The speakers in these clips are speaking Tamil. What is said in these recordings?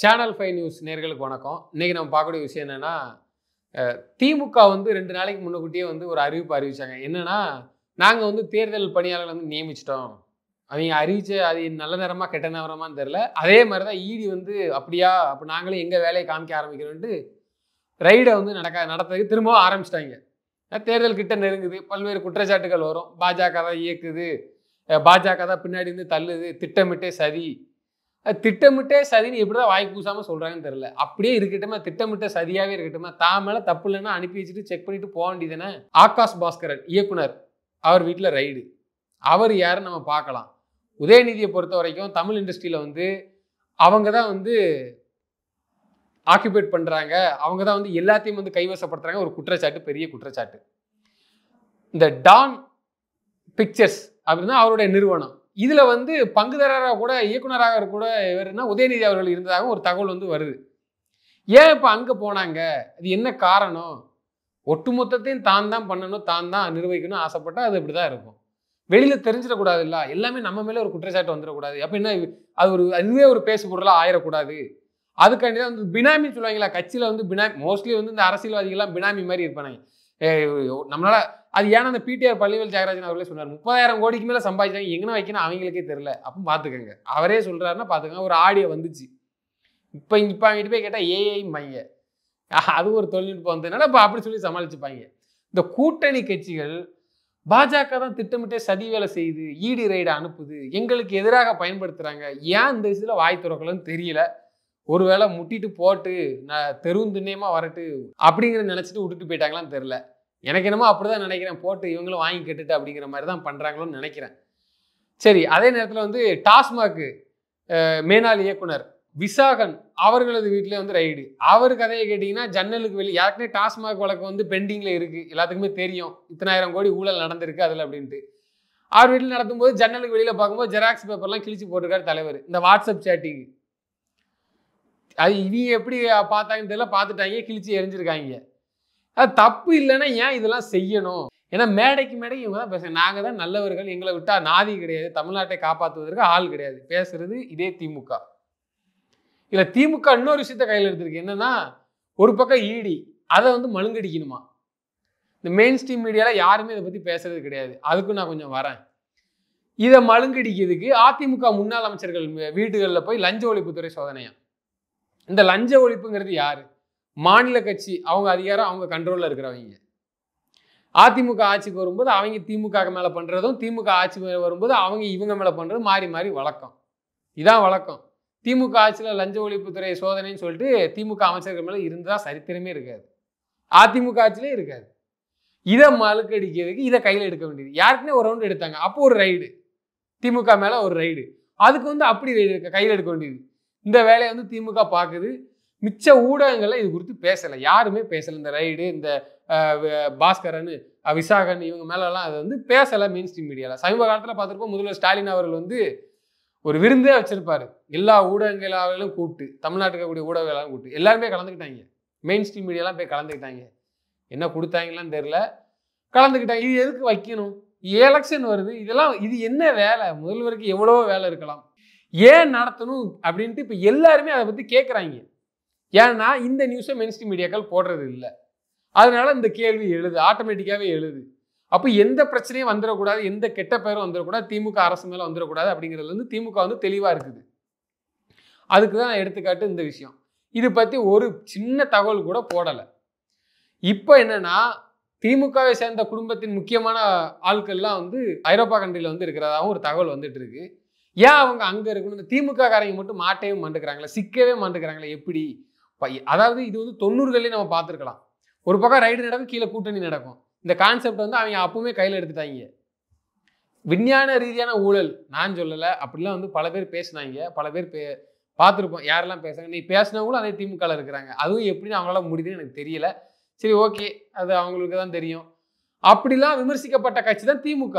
சேனல் 5 நியூஸ் நேர்களுக்கு வணக்கம். இன்னைக்கு நம்ம பார்க்கக்கூடிய விஷயம் என்னன்னா, திமுக வந்து 2 நாளைக்கு முன்னக்கூட்டியே வந்து ஒரு அறிவிப்பு அறிவிச்சாங்க. என்னன்னா, நாங்க வந்து தேர்தல் பணியாளர்கள் வந்து நியமிச்சுட்டோம். அவங்க அது நல்ல நேரமா, கெட்ட நேரமான்னு தெரியல. அதே மாரி தான் ஈடி வந்து அப்படியா? அப்ப நாங்களும் எங்க வேலைய காமிக்க ஆரம்பிக்கிறோன்ட்டு ரைட வந்து நடத்துறதுக்கு திரும்பவும் ஆரம்பிச்சுட்டாங்க. தேர்தல் கிட்ட நெருங்குது. பல்வேறு குற்றச்சாட்டுகள் வரும். பாஜக தான் இயக்குது. பாஜக தான் பின்னாடி இருந்து தள்ளுது. திட்டமிட்டே சதி. திட்டமிட்டே சதின்னு எப்படிதான் வாய் கூசாம சொல்றாங்கன்னு தெரியல. அப்படியே இருக்கட்டுமே, திட்டமிட்ட சதியாவே இருக்கட்டுமே, தான் மேல தப்பு இல்லைன்னா அனுப்பி வச்சுட்டு செக் பண்ணிட்டு போக வேண்டியதானே. ஆகாஷ் பாஸ்கரன் இயக்குனர், அவர் வீட்டில் ரைடு. அவர் யாருன்னு நம்ம பார்க்கலாம். உதயநிதியை பொறுத்த வரைக்கும் தமிழ் இண்டஸ்ட்ரியில வந்து அவங்க தான் வந்து ஆக்குபேட் பண்றாங்க. அவங்க தான் வந்து எல்லாத்தையும் வந்து கைவசப்படுத்துறாங்க. ஒரு குற்றச்சாட்டு, பெரிய குற்றச்சாட்டு. இந்த டான் பிக்சர்ஸ் அப்படின்னா அவருடைய நிறுவனம். இதுல வந்து பங்குதாரராக கூட, இயக்குனராக கூட இவருன்னா உதயநிதி அவர்கள் இருந்ததாக ஒரு தகவல் வந்து வருது. ஏன் இப்ப அங்க போனாங்க? அது என்ன காரணம்? ஒட்டுமொத்தத்தையும் தான் தான் பண்ணணும், தான் தான் நிர்வகிக்கணும் ஆசைப்பட்டா அது இப்படிதான் இருக்கும். வெளியில தெரிஞ்சிடக்கூடாது இல்ல. எல்லாமே நம்ம மேல ஒரு குற்றச்சாட்டு வந்துடக்கூடாது. அப்ப என்ன, அதுவே ஒரு பேசு பொருளா ஆயிடக்கூடாது. அதுக்காண்டி தான் வந்து பினாமின்னு சொல்லுவாங்களா, கட்சியில வந்து பினாமி. மோஸ்ட்லி வந்து இந்த அரசியல்வாதிகள்லாம் பினாமி மாதிரி இருப்பாங்க. நம்மளால அது ஏன்னா அந்த பிடிஆர் பள்ளிவேல் தியாகராஜன் அவர்களே சொன்னார், 30,000 கோடிக்கு மேல சம்பாதிச்சாங்க, எங்கன வைக்கணும் அவங்களுக்கே தெரியல. அப்ப பாத்துக்கங்க. அவரே சொல்றாருன்னா பாத்துக்கங்க. ஒரு ஆடியோ வந்துச்சு. இப்ப அங்கிட்டு போய் கேட்டா ஏஐம்பாங்க. அது ஒரு தொழில்நுட்பம் வந்ததுனால இப்ப அப்படி சொல்லி சமாளிச்சுப்பாங்க. இந்த கூட்டணி கட்சிகள் பாஜக தான் திட்டமிட்டே சதி வேலை செய்யுது, ஈடி ரைடு அனுப்புது, எங்களுக்கு எதிராக பயன்படுத்துறாங்க. ஏன் இந்த விஷயத்துல வாய் திறக்கலன்னு தெரியல. ஒருவேளை முட்டிட்டு போட்டு நான் தெருவும் திண்ணியமா வரட்டு அப்படிங்கிறத நினைச்சிட்டு விட்டுட்டு போயிட்டாங்களான்னு தெரியல. எனக்கு என்னமோ அப்படிதான் நினைக்கிறேன். போட்டு இவங்களும் வாங்கி கேட்டுட்டு அப்படிங்கிற மாதிரி தான் பண்றாங்களோன்னு நினைக்கிறேன். சரி, அதே நேரத்தில் வந்து டாஸ்மாக் மேனாள் இயக்குனர் விசாகன் அவர்களது வீட்டிலே வந்து ரைடு. அவர் கதையை கேட்டீங்கன்னா ஜன்னலுக்கு வெளியே யாருக்குனே டாஸ்மாக் வழக்கு வந்து பெண்டிங்ல இருக்கு. எல்லாத்துக்குமே தெரியும் இத்தனாயிரம் கோடி ஊழல் நடந்திருக்கு அதுல அப்படின்ட்டு. அவர் வீட்டில் நடத்தும்போது ஜன்னலுக்கு வெளியில பார்க்கும்போது ஜெராக்ஸ் பேப்பர்லாம் கிழிச்சு போட்டிருக்காரு தலைவர். இந்த வாட்ஸ்அப் சேட்டிங் அது இவங்க எப்படி பார்த்தாங்கன்னு தெரியல, பார்த்துட்டாங்க, கிழிச்சு எரிஞ்சிருக்காங்க. அது தப்பு இல்லைன்னா ஏன் இதெல்லாம் செய்யணும்? ஏன்னா மேடைக்கு மேடைக்கு இவங்க தான் பேசுறாங்க. நாங்க தான் நல்லவர்கள், எங்களை விட்டா நாதி கிடையாது, தமிழ்நாட்டை காப்பாற்றுவதற்கு ஆள் கிடையாது. பேசுறது இதே திமுக. இல்ல திமுக இன்னொரு விஷயத்த கையில் எடுத்திருக்கு. என்னன்னா, ஒரு பக்கம் ஈடி அதை வந்து மழுங்கடிக்கணுமா. இந்த மெயின் ஸ்ட்ரீம் மீடியால யாருமே இதை பத்தி பேசுறது கிடையாது. அதுக்கும் நான் கொஞ்சம் வரேன். இதை மழுங்கடிக்கிறதுக்கு அதிமுக முன்னாள் அமைச்சர்கள் வீடுகளில் போய் லஞ்ச ஒழிப்புத்துறை சோதனையா. இந்த லஞ்ச ஒழிப்புங்கிறது யாரு? மாநில கட்சி, அவங்க அதிகாரம், அவங்க கண்ட்ரோல்ல இருக்கிறவங்க. அதிமுக ஆட்சிக்கு வரும்போது அவங்க திமுக மேல பண்றதும், திமுக ஆட்சி வரும்போது அவங்க இவங்க மேல பண்றதும் மாறி மாறி வழக்கம். இதான் வழக்கம். திமுக ஆட்சியில லஞ்ச ஒழிப்புத்துறை சோதனைன்னு சொல்லிட்டு திமுக அமைச்சர்கள் மேல இருந்ததா சரித்திரமே இருக்காது. அதிமுக ஆட்சியிலே இருக்காது. இதை மழுக்கடிக்கிறதுக்கு இதை கையில் எடுக்க வேண்டியது. யாருக்குன்னே ஒரு ரவுண்ட் எடுத்தாங்க. அப்போ ஒரு ரைடு, திமுக மேல ஒரு ரைடு. அதுக்கு வந்து அப்படி கையில் எடுக்க வேண்டியது. இந்த வேலையை வந்து திமுக பார்க்குது. மிச்ச ஊடகங்கள்ல இது குறித்து பேசலை, யாருமே பேசலை. இந்த ரைடு, இந்த பாஸ்கரன், விசாகன் இவங்க மேலெல்லாம் அதை வந்து பேசலை மெயின் ஸ்ட்ரீம் மீடியாவில். சமீப காலத்தில் பார்த்துருப்போம், முதல்வர் ஸ்டாலின் அவர்கள் வந்து ஒரு விருந்தே வச்சிருப்பாரு. எல்லா ஊடகங்களாலும் கூப்பிட்டு, தமிழ்நாட்டுக்கு இருக்கக்கூடிய ஊடகங்களாலும் கூப்பிட்டு எல்லாருமே கலந்துக்கிட்டாங்க. மெயின் ஸ்ட்ரீம் மீடியாலாம் போய் கலந்துக்கிட்டாங்க. என்ன கொடுத்தாங்களான்னு தெரியல, கலந்துக்கிட்டாங்க. இது எதுக்கு வைக்கணும்? எலெக்ஷன் வருது, இதெல்லாம் இது என்ன வேலை? முதல்வருக்கு எவ்வளவோ வேலை இருக்கலாம், ஏன் நடத்தணும் அப்படின்ட்டு இப்போ எல்லாருமே அதை பற்றி கேட்குறாங்க. ஏன்னா இந்த நியூஸை மெயின் ஸ்ட்ரீம் மீடியாக்கள் போடுறது இல்லை. அதனால இந்த கேள்வி எழுது, ஆட்டோமேட்டிக்காவே எழுது. அப்போ எந்த பிரச்சனையும் வந்துடக்கூடாது, எந்த கெட்ட பேரும் வந்துடக்கூடாது, திமுக அரசு மேலே வந்துடக்கூடாது அப்படிங்கிறது வந்து திமுக வந்து தெளிவாக இருக்குது. அதுக்கு தான் எடுத்துக்காட்டு இந்த விஷயம். இது பற்றி ஒரு சின்ன தகவல் கூட போடலை. இப்போ என்னன்னா, திமுகவை சேர்ந்த குடும்பத்தின் முக்கியமான ஆட்கள்லாம் வந்து ஐரோப்பா கண்ட்ரியில் வந்து இருக்கிறதாகவும் ஒரு தகவல் வந்துட்டு இருக்கு. ஏன் அவங்க அங்கே இருக்கணும்? இந்த திமுக காரங்க மட்டும் மாட்டவே மாட்டுக்கிறாங்களே, சிக்கவே மாட்டுக்கிறாங்களே எப்படி? அதாவது இது வந்து 90களிலே நம்ம பார்த்துருக்கலாம். ஒரு பக்கம் ரைடு நடக்கும், கீழே கூட்டணி நடக்கும். இந்த கான்செப்ட் வந்து அவங்க அப்பவுமே கையில் எடுத்துட்டாங்க. விஞ்ஞான ரீதியான ஊழல் நான் சொல்லலை, அப்படிலாம் வந்து பல பேர் பேசினாங்க. பல பேர் பார்த்துருப்போம் யாரெல்லாம் பேசுறாங்க. நீ பேசினவங்களும் அதே திமுகவில் இருக்கிறாங்க. அதுவும் எப்படின்னு அவங்களால முடியுதுன்னு எனக்கு தெரியல. சரி, ஓகே, அது அவங்களுக்கு தான் தெரியும். அப்படிலாம் விமர்சிக்கப்பட்ட கட்சி தான் திமுக.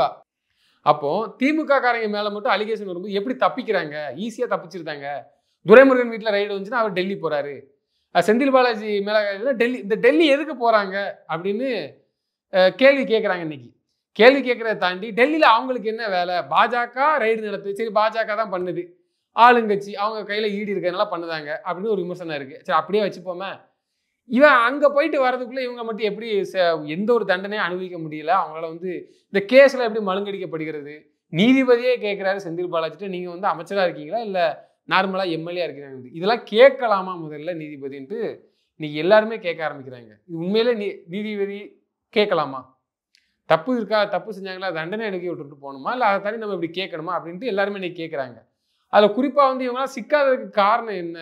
அப்போ திமுக காரங்க மேல மட்டும் அலிகேஷன் வரும்போது எப்படி தப்பிக்கிறாங்க? ஈஸியா தப்பிச்சிருந்தாங்க. துரைமுருகன் வீட்டில் ரைடு வந்துச்சுன்னா அவர் டெல்லி போறாரு. செந்தில் பாலாஜி மேல டெல்லி எதுக்கு போறாங்க அப்படின்னு கேள்வி கேட்குறாங்க. இன்னைக்கு கேள்வி கேட்கறத தாண்டி டெல்லியில் அவங்களுக்கு என்ன வேலை? பாஜக ரைடு நடத்துது, சரி பாஜக தான் பண்ணுது. ஆளுங்கட்சி அவங்க கையில ஈடு இருக்கிறதுனால பண்ணுதாங்க அப்படின்னு ஒரு விமர்சனம் இருக்கு. சரி அப்படியே வச்சுப்போமே. இவன் அங்க போயிட்டு வரதுக்குள்ள இவங்க மட்டும் எப்படி எந்த ஒரு தண்டனையும் அனுபவிக்க முடியல. அவங்களால வந்து இந்த கேஸ்ல எப்படி மழுங்கடிக்கப்படுகிறது? நீதிபதியே கேட்கிறாரு செந்தில் பாலாஜிட்ட, நீங்க வந்து அமைச்சரா இருக்கீங்களா இல்ல நார்மலா எம்எல்ஏ இருக்கிறாங்க, இதெல்லாம் கேட்கலாமா முதல்ல நீதிபதின்ட்டு இன்னைக்கு எல்லாருமே கேட்க ஆரம்பிக்கிறாங்க. இது உண்மையிலே நீதிபதி கேட்கலாமா? தப்பு இருக்கா, தப்பு செஞ்சாங்களா, தண்டனை அனுப்பி விட்டுட்டு போகணுமா, இல்லை அதை தாண்டி நம்ம இப்படி கேட்கணுமா அப்படின்ட்டு எல்லாருமே இன்னைக்கு கேட்குறாங்க. அதில் குறிப்பாக வந்து இவங்களாம் சிக்காததுக்கு காரணம் என்ன?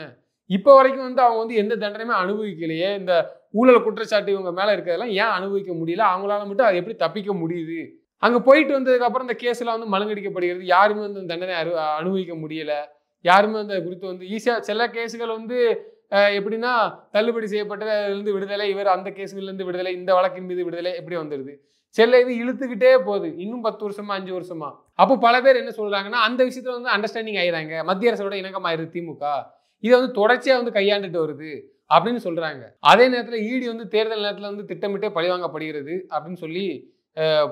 இப்போ வரைக்கும் வந்து அவங்க வந்து எந்த தண்டனையுமே அனுபவிக்கலையே. இந்த ஊழல் குற்றச்சாட்டு இவங்க மேலே இருக்கிறதெல்லாம் ஏன் அனுபவிக்க முடியல? அவங்களால மட்டும் அதை எப்படி தப்பிக்க முடியுது? அங்கே போயிட்டு வந்ததுக்கப்புறம் இந்த கேஸ்லாம் வந்து மழுங்கடிக்கப்படுகிறது. யாருமே வந்து அந்த தண்டனை அனுபவிக்க முடியல. யாருமே அந்த குறித்து வந்து ஈஸியாக சில கேஸுகள் வந்து எப்படின்னா தள்ளுபடி செய்யப்பட்டதுலேருந்து விடுதலை, இவர் அந்த கேஸுலேருந்து விடுதலை, இந்த வழக்கின் மீது விடுதலை எப்படி வந்துடுது. சில இது இழுத்துக்கிட்டே போகுது, இன்னும் 10 வருஷமா 5 வருஷமா. அப்போ பல பேர் என்ன சொல்றாங்கன்னா அந்த விஷயத்துல வந்து அண்டர்ஸ்டாண்டிங் ஆயிடுறாங்க, மத்திய அரசோட இணக்கமாயிருது திமுக, இதை வந்து தொடர்ச்சியா வந்து கையாண்டுட்டு வருது அப்படின்னு சொல்றாங்க. அதே நேரத்தில் ஈடி வந்து தேர்தல் நேரத்தில் வந்து திட்டமிட்டே பழிவாங்கப்படுகிறது அப்படின்னு சொல்லி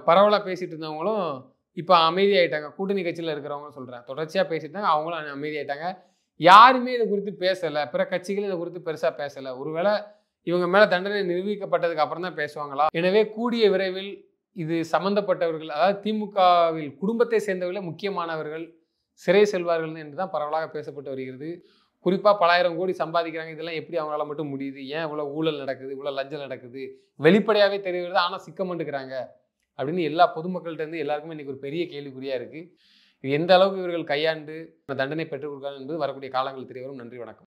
பரவலாக பேசிட்டு இருந்தவங்களும் இப்போ அமைதியாயிட்டாங்க. கூட்டணி கட்சியில் இருக்கிறவங்க சொல்றேன், தொடர்ச்சியா பேசிட்டாங்க, அவங்களும் அமைதியாயிட்டாங்க. யாருமே இதை குறித்து பேசலை, பிற கட்சிகளும் இதை குறித்து பெருசா பேசலை. ஒருவேளை இவங்க மேல தண்டனை நிரூபிக்கப்பட்டதுக்கு அப்புறம் தான் பேசுவாங்களா? எனவே கூடிய விரைவில் இது சம்பந்தப்பட்டவர்கள், அதாவது திமுகவில் குடும்பத்தை சேர்ந்தவர்களே முக்கியமானவர்கள் சிறை செல்வார்கள் என்று தான் பரவலாக பேசப்பட்டு வருகிறது. குறிப்பா பல ஆயிரம் கோடி சம்பாதிக்கிறாங்க, இதெல்லாம் எப்படி அவங்களால மட்டும் முடியுது? ஏன் இவ்வளவு ஊழல் நடக்குது, இவ்வளவு லஞ்சம் நடக்குது, வெளிப்படையாவே தெரிகிறது, ஆனா சிக்க மாட்டேங்கிறாங்க அப்படின்னு எல்லா பொதுமக்கள்கிட்ட இருந்து எல்லாருக்குமே இன்னைக்கு ஒரு பெரிய கேள்விக்குறியா இருக்கு. எந்த அளவுக்கு இவர்கள் கையாண்டு தண்டனை பெற்றுக் கொடுக்காங்க என்பது வரக்கூடிய காலங்களில் தெரிய வரும். நன்றி, வணக்கம்.